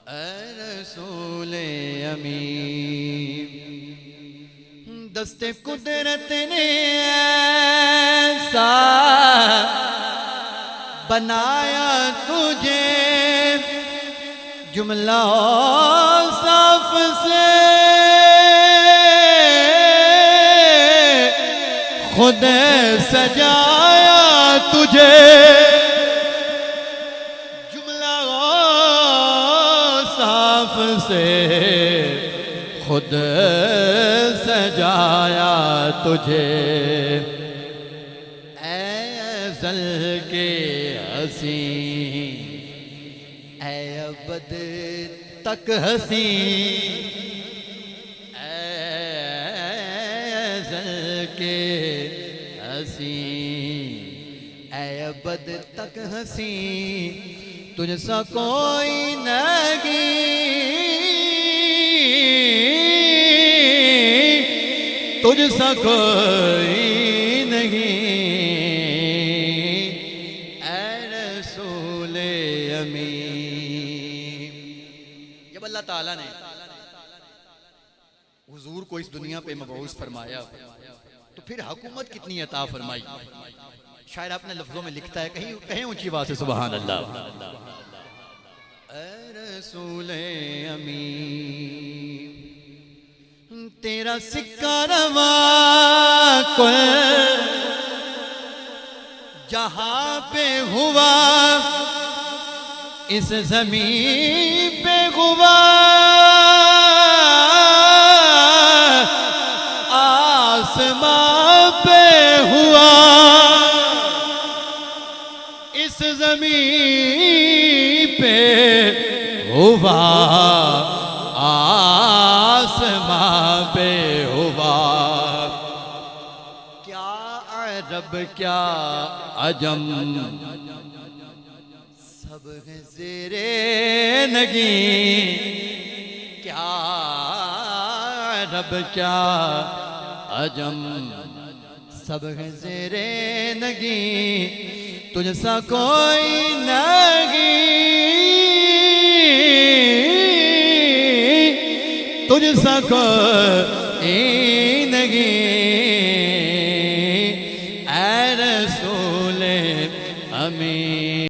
اے رسول امین، دست قدرت نے ایسا بنایا تجھے، جملہ صاف سے خود سجایا تجھے، جملہ صاف سے خود سجایا تجھے، اے ازل کے حسین، اے ابد تک حسین، اے ازل کے حسین، اے ابد تک حسین، تجھ سا کوئی نہیں، تجھ سا کوئی نہیں، اے رسول امین۔ جب اللہ تعالیٰ نے حضور کو اس دنیا پہ مبعوث فرمایا تو پھر حکومت کتنی عطا فرمائی۔ شاعر اپنے لفظوں میں لکھتا ہے، کہیں اونچی بات ہے، سبحان اللہ۔ اے رسول امین، تیرا سکہ رواں کل جہاں پہ ہوا، اس زمین پہ ہوا، آسمان پہ ہوا، اس زمین پہ ہوا، آسمان پہ ہوا، کیا عرب کیا عجم سب ہیں زیر نگیں، کیا عرب کیا عجم سب ہیں زیر نگیں، تجھ سا کوئی نہیں، تجھ سا کوئی نہیں، اے رسول امین۔